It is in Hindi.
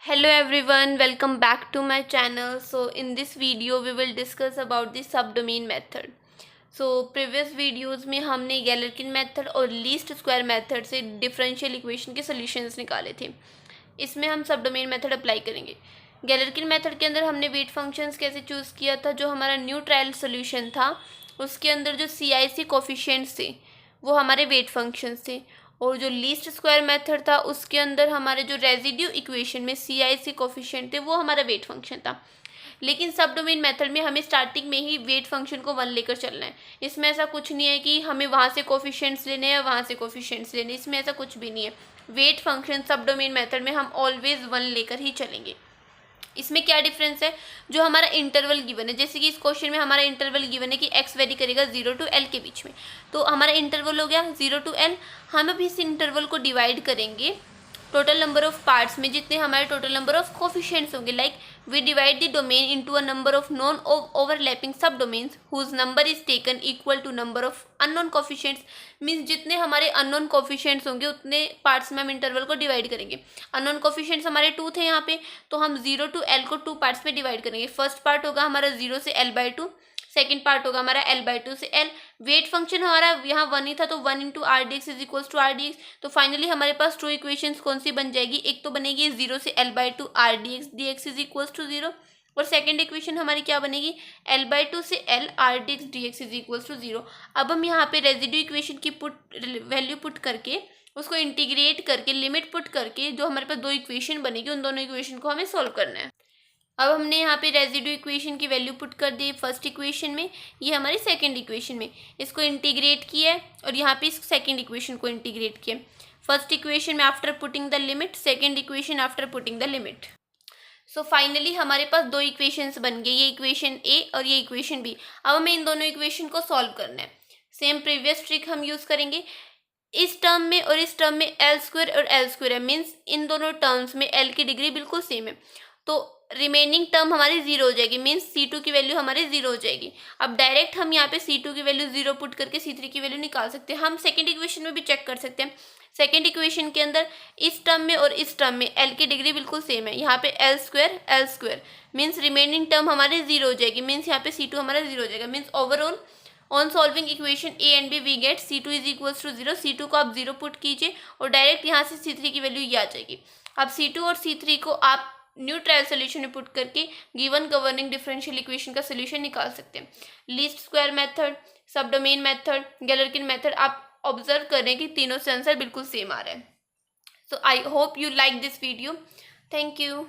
Hello everyone, welcome back to my channel. So in this video we will discuss about the subdomain method. So previous videos में हमने गैलरकिन मेथड और लीस्ट स्क्वायर मेथड से डिफरेंशियल इक्वेशन के सॉल्यूशंस निकाले थे। इसमें हम सबडोमेन मेथड अप्लाई करेंगे। गैलरकिन मेथड के अंदर हमने वेट फंक्शंस कैसे चूज़ किया था, जो हमारा न्यू ट्रायल सोल्यूशन था उसके अंदर जो CIC कोफिशिएंट्स थे वो हमारे वेट फंक्शंस थे, और जो लीस्ट स्क्वायर मेथड था उसके अंदर हमारे जो रेजिड्यू इक्वेशन में CIC कोफिशिएंट थे वो हमारा वेट फंक्शन था। लेकिन सब डोमेन मेथड में हमें स्टार्टिंग में ही वेट फंक्शन को 1 लेकर चलना है। इसमें ऐसा कुछ नहीं है कि हमें वहाँ से कोफिशिएंट्स लेने हैं या वहाँ से कोफिशिएंट्स लेने, इसमें ऐसा कुछ भी नहीं है। वेट फंक्शन सब डोमेन मेथड में हम ऑलवेज 1 लेकर ही चलेंगे। इसमें क्या डिफरेंस है, जो हमारा इंटरवल गिवन है, जैसे कि इस क्वेश्चन में हमारा इंटरवल गिवन है कि x वेरी करेगा 0 to L के बीच में, तो हमारा इंटरवल हो गया 0 to L। हम अब इस इंटरवल को डिवाइड करेंगे टोटल नंबर ऑफ पार्ट्स में, जितने हमारे टोटल नंबर ऑफ कोफिशिएंट्स होंगे। Like we divide the domain into a number of non overlapping sub domains whose number is taken equal to number of unknown coefficients. Means जितने हमारे अननोन कोफिशिएंट्स होंगे उतने पार्ट्स में हम इंटरवल को डिवाइड करेंगे। अननोन कोफिशिएंट्स हमारे 2 थे यहाँ पे, तो हम 0 to L को 2 पार्ट्स में डिवाइड करेंगे। फर्स्ट पार्ट होगा हमारा 0 से L/2, सेकेंड पार्ट होगा हमारा L/2 से L। वेट फंक्शन हमारा यहाँ 1 ही था, तो 1 into RDX is equals to RDX। तो फाइनली हमारे पास 2 इक्वेशंस कौन सी बन जाएगी, एक तो बनेगी 0 से L/2 RDX DX is equals to 0, और सेकेंड इक्वेशन हमारी क्या बनेगी, L/2 से L RDX DX is equals to 0। अब हम यहाँ पे रेजिड्यू इक्वेशन की वैल्यू पुट करके उसको इंटीग्रेट करके लिमिट पुट करके जो हमारे पास 2 इक्वेशन बनेगी उन दोनों इक्वेशन को हमें सॉल्व करना है। अब हमने यहाँ पे रेजिड्यू इक्वेशन की वैल्यू पुट कर दी फर्स्ट इक्वेशन में, ये हमारी सेकंड इक्वेशन में, इसको इंटीग्रेट किया है और यहाँ पे इस सेकंड इक्वेशन को इंटीग्रेट किया। फर्स्ट इक्वेशन में after putting the limit, second equation after putting the limit. So finally हमारे पास 2 इक्वेशंस बन गए, ये इक्वेशन ए और ये इक्वेशन बी। अब हमें इन दोनों इक्वेशन को सॉल्व करना है। सेम प्रीवियस ट्रिक हम यूज़ करेंगे। इस टर्म में और इस टर्म में L² और L² है, मीन्स इन दोनों टर्म्स में L की डिग्री बिल्कुल सेम है, तो रिमेनिंग टर्म हमारी 0 हो जाएगी, मीन्स C2 की वैल्यू हमारी 0 हो जाएगी। अब डायरेक्ट हम यहाँ पे C2 की वैल्यू 0 पुट करके C3 की वैल्यू निकाल सकते हैं। हम सेकंड इक्वेशन में भी चेक कर सकते हैं। सेकंड इक्वेशन के अंदर इस टर्म में और इस टर्म में L की डिग्री बिल्कुल सेम है, यहाँ पे L² मीन्स रिमेनिंग टर्म हमारी 0 हो जाएगी, मीन्स यहाँ पे C2 हमारा 0 हो जाएगा। Means overall on solving equation A and B we get C2 is equals to 0। C2 को आप 0 पुट कीजिए और डायरेक्ट यहाँ से C3 की वैल्यू ये आ जाएगी। अब C2 और C3 को आप न्यू ट्रायल सोल्यूशन में पुट करके गिवन गवर्निंग डिफरेंशियल इक्वेशन का सोल्यूशन निकाल सकते हैं। Least square method, subdomain method, Galerkin method, आप ऑब्जर्व करें कि तीनों से आंसर बिल्कुल सेम आ रहा है। So I hope you like this video. Thank you.